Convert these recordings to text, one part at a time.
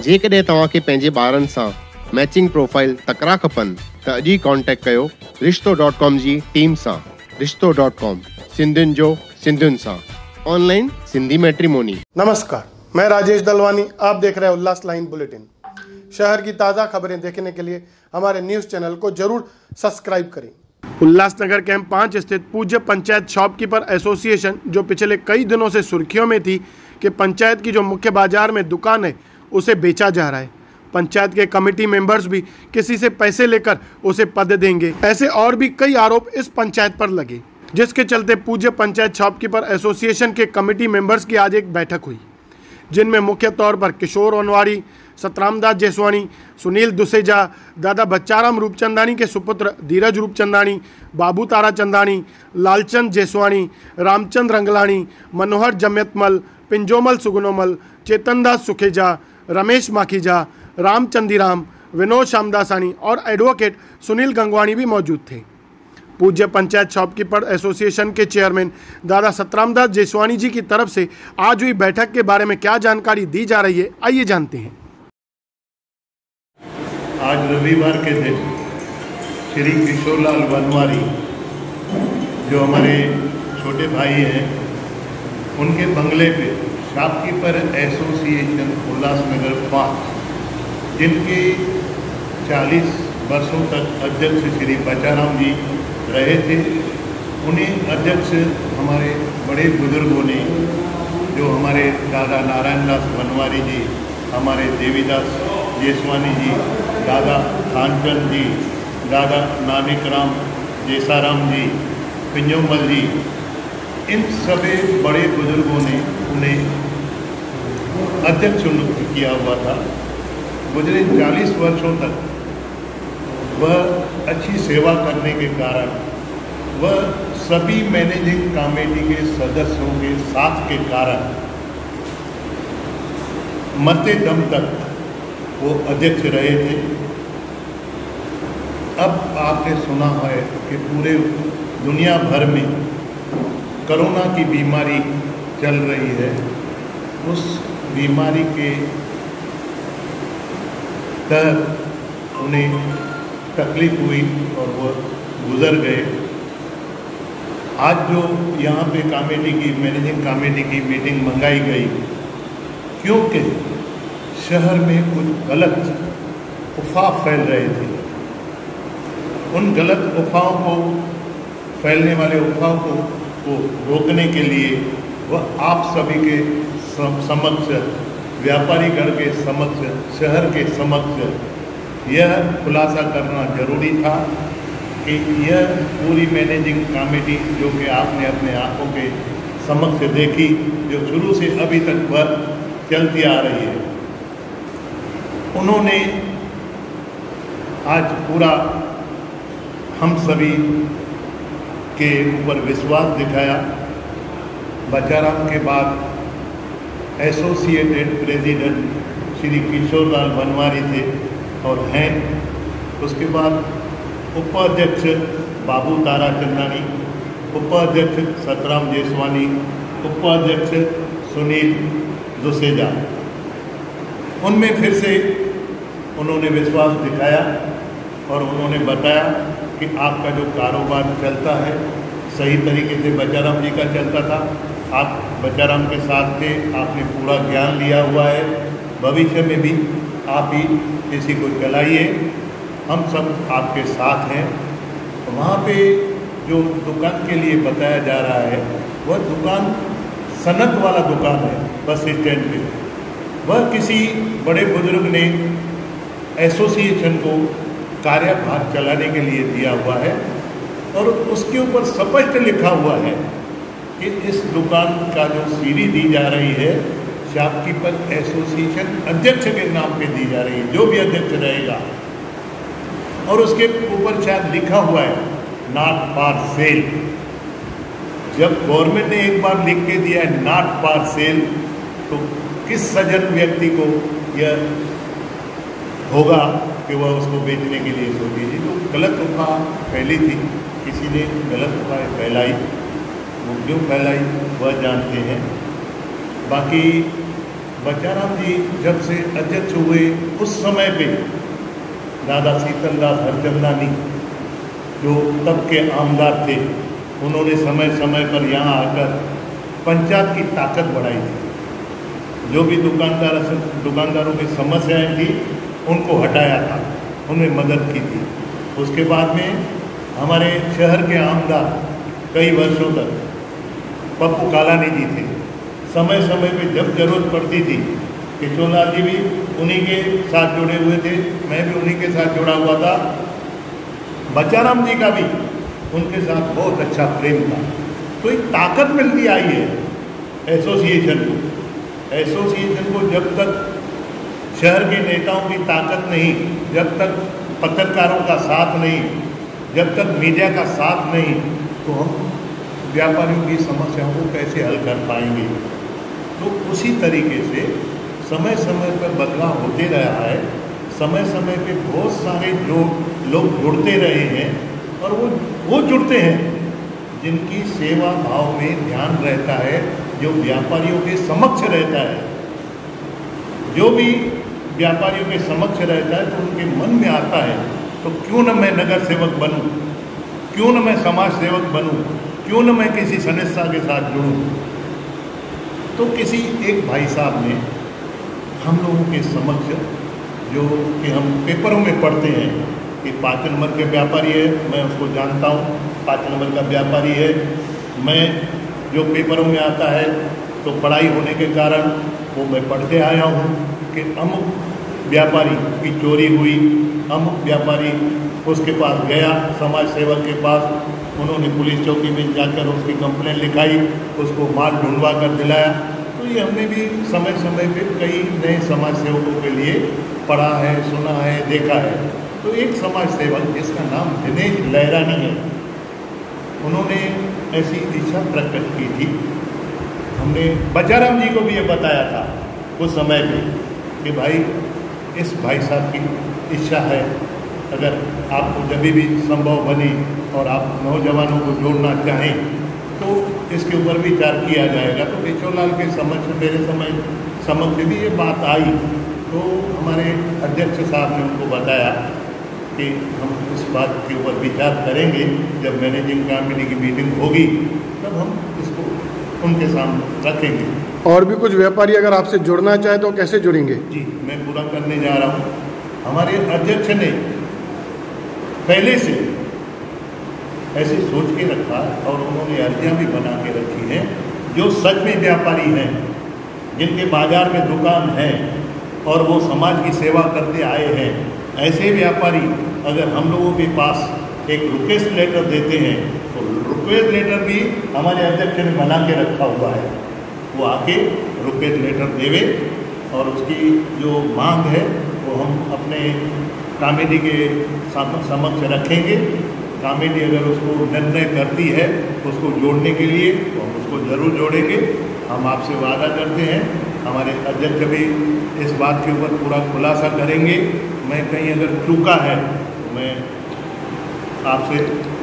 जेकॾहिं तव्हांखे पंहिंजे ॿारनि सां मैचिंग प्रोफाइल तकड़ा खपनि त अॼु ई कॉन्टेक्ट कयो रिश्तो.com जी टीम सां। रिश्तो.com, सिंधियुनि जो सिंधियुनि सां, ऑनलाइन सिंधी मैट्रिमोनी। नमस्कार, मैं राजेश दलवानी, आप देख रहे हैं उल्लास लाइन बुलेटिन। शहर की ताज़ा खबरें देखने के लिए हमारे न्यूज़ चैनल को जरूर सब्सक्राइब करें। उल्लासनगर कैंप 5 स्थित पूज्य पंचायत शॉपकीपर एसोसिएशन, जो पिछले कई दिनों से सुर्खियों में थी कि पंचायत की जो मुख्य बाजार में दुकान है उसे बेचा जा रहा है। पंचायत के कमेटी मेंबर्स भी किसी से पैसे लेकर उसे पद देंगे, ऐसे और भी कई आरोप इस पंचायत पर लगे, जिसके चलते पूज्य पंचायत शॉपकीपर एसोसिएशन के कमेटी मेंबर्स की आज एक बैठक हुई, जिनमें मुख्य तौर पर किशोर वनवारी, सतरामदास जेसवानी, सुनील दुसेजा, दादा बच्चाराम रूपचंदानी के सुपुत्र धीरज रूपचंदानी, बाबू तारा चंदानी, लालचंद जेसवानी, रामचंद रंगलानी, मनोहर जम्यतमल, पिंजोमल सुगुनोमल, चेतनदास सुखेजा, रमेश माखीजा, रामचंदीराम, विनोद श्यामदासानी और एडवोकेट सुनील गंगवानी भी मौजूद थे। पूज्य पंचायत शॉपकीपर एसोसिएशन के चेयरमैन दादा सतरामदास जेसवानी जी की तरफ से आज हुई बैठक के बारे में क्या जानकारी दी जा रही है, आइए जानते हैं। आज रविवार के दिन श्री किशोरलाल वनवारी, जो हमारे छोटे भाई हैं, उनके बंगले पे शॉपकीपर एसोसिएशन उल्लासनगर 5, जिनके 40 वर्षों तक अध्यक्ष श्री बच्चाराम जी रहे थे, उन्हें अध्यक्ष हमारे बड़े बुजुर्गों ने, जो हमारे दादा नारायण दास वनवारी जी, हमारे देवीदास जेसवानी जी, दादा खानचंद जी, दादा नानक राम जेसाराम जी, पिंजोमल जी, इन सभी बड़े बुजुर्गों ने उन्हें अध्यक्ष नियुक्त किया हुआ था। गुजरे 40 वर्षों तक वह अच्छी सेवा करने के कारण वह सभी मैनेजिंग कमेटी के सदस्यों के साथ के कारण मरते दम तक वो अध्यक्ष रहे थे। अब आपने सुना है कि पूरे दुनिया भर में कोरोना की बीमारी चल रही है। उस बीमारी के तहत उन्हें तकलीफ हुई और वह गुजर गए। आज जो यहाँ पे कमेटी की, मैनेजिंग कमेटी की मीटिंग मंगाई गई, क्योंकि शहर में कुछ गलत अफवाह फैल रहे थे। उन गलत अफवाहों को, फैलने वाले अफवाहों को रोकने के लिए वह आप सभी के समक्ष, व्यापारी गण के समक्ष, शहर के समक्ष यह खुलासा करना जरूरी था कि यह पूरी मैनेजिंग कमेटी, जो कि आपने अपने आंखों के समक्ष देखी, जो शुरू से अभी तक वह चलती आ रही है, उन्होंने आज पूरा हम सभी के ऊपर विश्वास दिखाया। बच्चाराम के बाद एसोसिएटेड प्रेसिडेंट श्री किशोरलाल वनवारी थे और हैं। उसके बाद उपाध्यक्ष बाबू तारा चंदानी, उपाध्यक्ष सतराम जेसवानी, उपाध्यक्ष सुनील दुसेजा। उनमें फिर से उन्होंने विश्वास दिखाया और उन्होंने बताया कि आपका जो कारोबार चलता है सही तरीके से बच्चाराम जी का चलता था। आप बच्चाराम के साथ थे, आपने पूरा ज्ञान लिया हुआ है, भविष्य में भी आप ही किसी को चलाइए, हम सब आपके साथ हैं। वहाँ पे जो दुकान के लिए बताया जा रहा है, वह दुकान सनत वाला दुकान है बस स्टैंड पे। वह किसी बड़े बुजुर्ग ने एसोसिएशन को कार्यभार चलाने के लिए दिया हुआ है और उसके ऊपर स्पष्ट लिखा हुआ है कि इस दुकान का जो सीढ़ी दी जा रही है, शॉपकीपर एसोसिएशन अध्यक्ष के नाम पे दी जा रही है, जो भी अध्यक्ष रहेगा। और उसके ऊपर शायद लिखा हुआ है नॉट फॉर सेल। जब गवर्नमेंट ने एक बार लिख के दिया है नॉट फॉर सेल, तो किस सज्जन व्यक्ति को यह होगा कि वह उसको बेचने के लिए सोचेगी। तो गलत अफवाह फैली थी, किसी ने गलत अफवाह फैलाई, वो क्यों फैलाई वह जानते हैं। बाकी बच्चाराम जी जब से अध्यक्ष हुए उस समय पे दादा शीतलदास हरचंदानी जो तब के आमदार थे, उन्होंने समय समय पर यहाँ आकर पंचायत की ताकत बढ़ाई थी। जो भी दुकानदारों की समस्याएं थी उनको हटाया था, उन्हें मदद की थी। उसके बाद में हमारे शहर के आमदार कई वर्षों तक पप्पू कालानी जी थे। समय समय पे जब जरूरत पड़ती थी, किशोरलाल जी भी उन्हीं के साथ जुड़े हुए थे, मैं भी उन्हीं के साथ जुड़ा हुआ था। बच्चाराम जी का भी उनके साथ बहुत अच्छा प्रेम था। तो एक ताकत मिलती आई है एसोसिएशन को जब तक शहर के नेताओं की ताकत नहीं, जब तक पत्रकारों का साथ नहीं, जब तक मीडिया का साथ नहीं, तो हम व्यापारियों की समस्याओं को कैसे हल कर पाएंगे। तो उसी तरीके से समय समय पर बदलाव होते रहा है। समय समय पे बहुत सारे जो लोग जुड़ते रहे हैं, और वो जुड़ते हैं जिनकी सेवा भाव में ध्यान रहता है, जो व्यापारियों के समक्ष रहता है। जो भी व्यापारियों के समक्ष रहता है तो उनके मन में आता है, तो क्यों न मैं नगर सेवक बनूं, क्यों न मैं समाज सेवक बनूं, क्यों न मैं किसी संस्था के साथ जुड़ूं। तो किसी एक भाई साहब ने हम लोगों के समक्ष, जो कि हम पेपरों में पढ़ते हैं कि 5 नंबर के व्यापारी है, मैं उसको जानता हूँ, 5 नंबर का व्यापारी है, मैं जो पेपरों में आता है तो पढ़ाई होने के कारण वो मैं पढ़ते आया हूँ कि अमुक व्यापारी की चोरी हुई, अमुक व्यापारी उसके पास गया, समाज सेवक के पास, उन्होंने पुलिस चौकी में जाकर उसकी कंप्लेंट लिखाई, उसको माल ढूंढवा कर दिलाया। तो ये हमने भी समय समय पे कई नए समाज सेवकों के लिए पढ़ा है, सुना है, देखा है। तो एक समाज सेवक जिसका नाम दिनेश लहरानी है, उन्होंने ऐसी इच्छा प्रकट की थी। हमने बच्चाराम जी को भी ये बताया था उस समय पे कि भाई इस भाई साहब की इच्छा है, अगर आपको जब भी संभव बने और आप नौजवानों को जोड़ना चाहें तो इसके ऊपर विचार किया जाएगा। तो किशोरलाल के समक्ष, मेरे समक्ष भी ये बात आई। तो हमारे अध्यक्ष साहब ने उनको बताया कि हम इस बात के ऊपर विचार करेंगे, जब मैनेजिंग कमेटी की मीटिंग होगी तब हम इसको उनके सामने रखेंगे। और भी कुछ व्यापारी अगर आपसे जुड़ना चाहे तो कैसे जुड़ेंगे? जी, मैं पूरा करने जा रहा हूँ। हमारे अध्यक्ष ने पहले से ऐसे सोच के रखा और उन्होंने अर्जियाँ भी बना के रखी हैं, जो सच में व्यापारी हैं, जिनके बाजार में दुकान है और वो समाज की सेवा करते आए हैं। ऐसे व्यापारी अगर हम लोगों के पास एक रिक्वेस्ट लेटर देते हैं तो रिक्वेस्ट लेटर भी हमारे अध्यक्ष ने बना के रखा हुआ है। वो आके रिक्वेस्ट लेटर देवे और उसकी जो मांग है वो हम अपने कमेटी के समक्ष रखेंगे। कमेटी अगर उसको निर्णय करती है उसको जोड़ने के लिए तो हम उसको ज़रूर जोड़ेंगे। हम आपसे वादा करते हैं, हमारे अध्यक्ष भी इस बात के ऊपर पूरा खुलासा करेंगे। मैं कहीं अगर चूका है तो मैं आपसे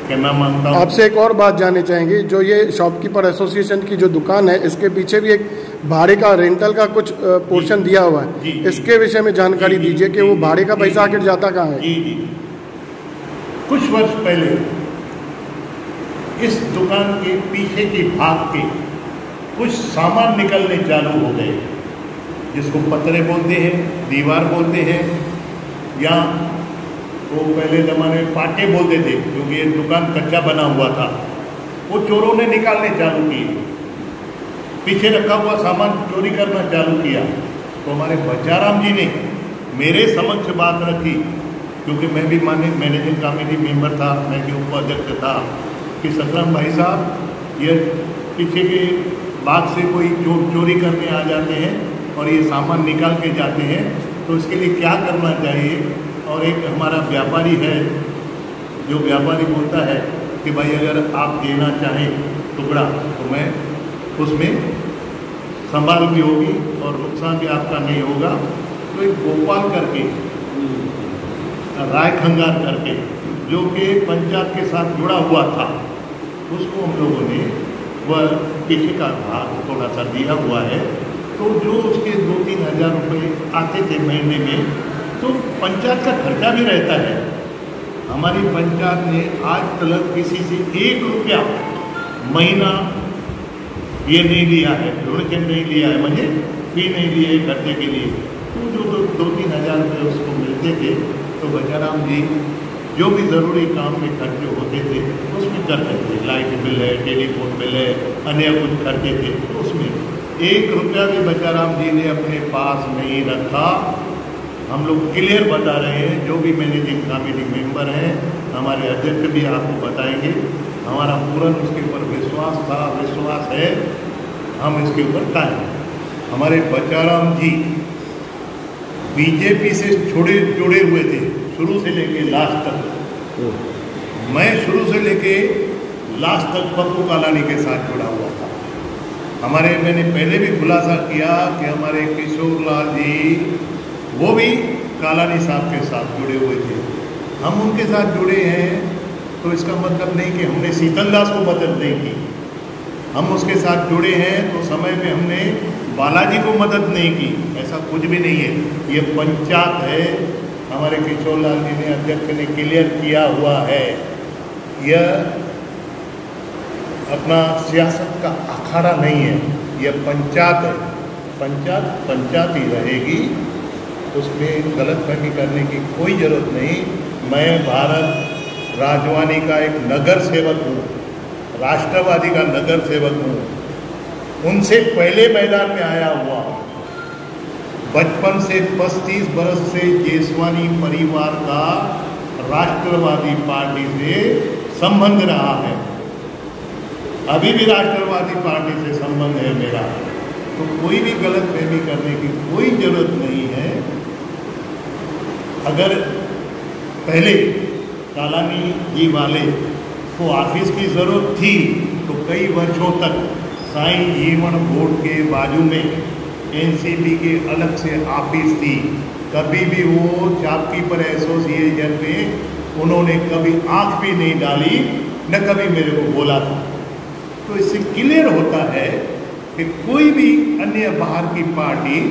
कहना मांगता हूँ। आपसे एक और बात जाननी चाहेंगे, जो ये शॉपकीपर एसोसिएशन की जो दुकान है, इसके पीछे भी एक भाड़े का, रेंटल का कुछ पोर्शन दिया हुआ है, इसके विषय में जानकारी दीजिए कि वो भाड़े का पैसा आखिर जाता कहाँ है? जी, कुछ वर्ष पहले इस दुकान के पीछे के भाग के कुछ सामान निकलने चालू हो गए, जिसको पतरे बोलते हैं, दीवार बोलते हैं, या वो पहले ज़माने में पाटे बोलते थे, क्योंकि ये दुकान कच्चा बना हुआ था। वो चोरों ने निकालने चालू किए, पीछे रखा हुआ सामान चोरी करना चालू किया। तो हमारे बच्चाराम जी ने मेरे समक्ष बात रखी, क्योंकि मैं भी मैनेजिंग कमेटी मेंबर था, मैं भी उपाध्यक्ष था, कि सतराम भाई साहब ये पीछे के बाग से कोई चोरी करने आ जाते हैं और ये सामान निकाल के जाते हैं, तो इसके लिए क्या करना चाहिए। और एक हमारा व्यापारी है, जो व्यापारी बोलता है कि भाई अगर आप देना चाहें टुकड़ा तो मैं उसमें संभाल भी होगी और नुकसान भी आपका नहीं होगा। तो एक गोपाल करके, राय खंगार करके, जो कि पंचायत के साथ जुड़ा हुआ था, उसको हम लोगों ने वह पीछे का भाग थोड़ा सा दिया हुआ है। तो जो उसके 2-3 हज़ार रुपये आते थे महीने में, तो पंचायत का खर्चा भी रहता है। हमारी पंचायत ने आज तक किसी से 1 रुपया महीना ये नहीं लिया है, डोनेशन नहीं लिया है, मुझे फी नहीं ली है खर्चे के लिए। तो जो 2-3 हज़ार रुपये उसको मिलते थे, तो बचाराम जी जो भी ज़रूरी काम में खर्चे होते थे उसमें करते थे। लाइट बिल है, टेलीफोन बिल है, अन्य कुछ खर्चे थे, तो उसमें 1 रुपया भी बचाराम जी ने अपने पास नहीं रखा। हम लोग क्लियर बता रहे हैं, जो भी मैनेजिंग कमेटी मेंबर हैं, हमारे अध्यक्ष भी आपको बताएंगे, हमारा पूरा उसके ऊपर विश्वास था, विश्वास है, हम इसके ऊपर कायम हैं। हमारे बचाराम जी बीजेपी से जुड़े हुए थे शुरू से लेके लास्ट तक। मैं शुरू से लेके लास्ट तक पप्पू कालानी के साथ जुड़ा हुआ था। मैंने पहले भी खुलासा किया कि हमारे किशोर लाल जी वो भी कालानी साहब के साथ जुड़े हुए थे। हम उनके साथ जुड़े हैं तो इसका मतलब नहीं कि हमने शीतल दास को मदद नहीं की। हम उसके साथ जुड़े हैं तो समय में हमने बालाजी को मदद नहीं की, ऐसा कुछ भी नहीं है। ये पंचायत है, हमारे किशोर लाल जी ने, अध्यक्ष ने क्लियर किया हुआ है। यह अपना सियासत का अखाड़ा नहीं है, यह पंचायत है। पंचायत पंचायत ही रहेगी, उसमें गलतफहमी करने की कोई ज़रूरत नहीं। मैं भारत राजवानी का एक नगर सेवक हूँ, राष्ट्रवादी का नगर सेवक हूँ, उनसे पहले मैदान में आया हुआ। बचपन से 35 बरस से जेसवानी परिवार का राष्ट्रवादी पार्टी से संबंध रहा है, अभी भी राष्ट्रवादी पार्टी से संबंध है मेरा। तो कोई भी गलतफहमी करने की कोई ज़रूरत नहीं है। अगर पहले कालानी जी वाले को ऑफिस की ज़रूरत थी तो कई वर्षों तक साईं जीवन बोर्ड के बाजू में एनसीबी के अलग से ऑफिस थी। कभी भी वो शॉपकीपर एसोसिएशन में उन्होंने कभी आंख भी नहीं डाली, न कभी मेरे को बोला था। तो इससे क्लियर होता है कि कोई भी अन्य बाहर की पार्टी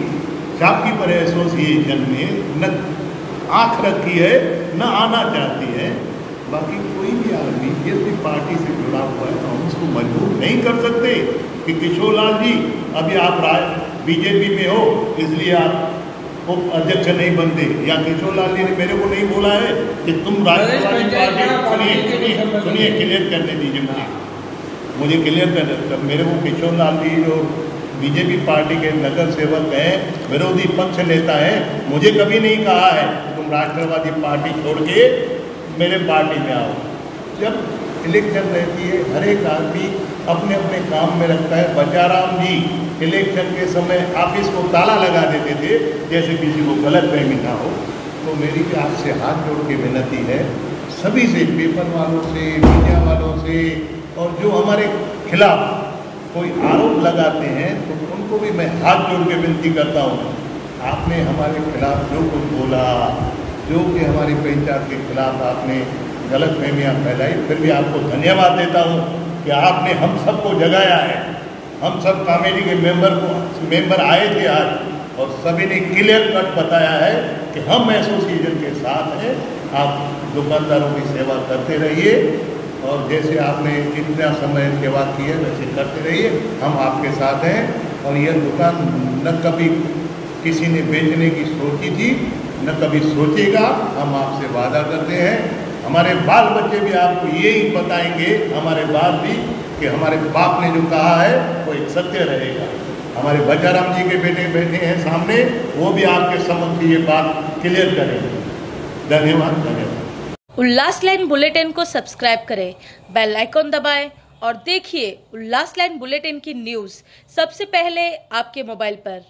शॉपकीपर एसोसिएशन में न आंख रखी है, न आना चाहती है। बाकी कोई भी आदमी जिस भी पार्टी से जुड़ा हुआ है, हम उसको मजबूर नहीं कर सकते कि किशोर लाल जी अभी आप बीजेपी में हो इसलिए आप उप अध्यक्ष नहीं बनते, या किशोर लाल जी ने मेरे को नहीं बोला है कि तुम राष्ट्रवादी पार्टी। सुनिए क्लियर करने दीजिए मुझे क्लियर कर। मेरे को किशोर लाल जी जो बीजेपी पार्टी के नगर सेवक हैं, विरोधी पक्ष नेता हैं, मुझे कभी नहीं कहा है कि तुम राष्ट्रवादी पार्टी छोड़ के मेरे पार्टी में आओ। जब इलेक्शन रहती है, हर एक आदमी अपने अपने काम में रखता है। बचाराम जी इलेक्शन के समय ऑफिस को ताला लगा देते थे, जैसे किसी को गलतफहमी ना हो। तो मेरी भी आपसे हाथ जोड़ के विनती है, सभी से, पेपर वालों से, मीडिया वालों से, और जो हमारे खिलाफ कोई आरोप लगाते हैं तो उनको भी मैं हाथ जोड़ के विनती करता हूँ। आपने हमारे खिलाफ जो कुछ बोला, जो कि हमारी पंचायत के खिलाफ आपने गलतफहमियाँ फैलाई, फिर भी आपको धन्यवाद देता हूँ कि आपने हम सबको जगाया है। हम सब कमेटी के मेंबर आए थे आज, और सभी ने क्लियर कट बताया है कि हम एसोसिएशन के साथ हैं। आप दुकानदारों की सेवा करते रहिए, और जैसे आपने इतना समय सेवा की है वैसे करते रहिए, हम आपके साथ हैं। और यह दुकान न कभी किसी ने बेचने की सोची थी, न कभी सोचेगा, हम आपसे वादा करते हैं। हमारे बाल बच्चे भी आपको यही बताएंगे, हमारे बाप भी, कि हमारे बाप ने जो कहा है वो एक सत्य रहेगा। हमारे बचाराम जी के बेटे बैठे हैं सामने, वो भी आपके समक्ष ये बात क्लियर करेंगे। धन्यवाद, धन्यवाद। उल्लास लाइन बुलेटिन को सब्सक्राइब करें, बेल आइकॉन दबाएं और देखिए उल्लास लाइन बुलेटिन की न्यूज़ सबसे पहले आपके मोबाइल पर।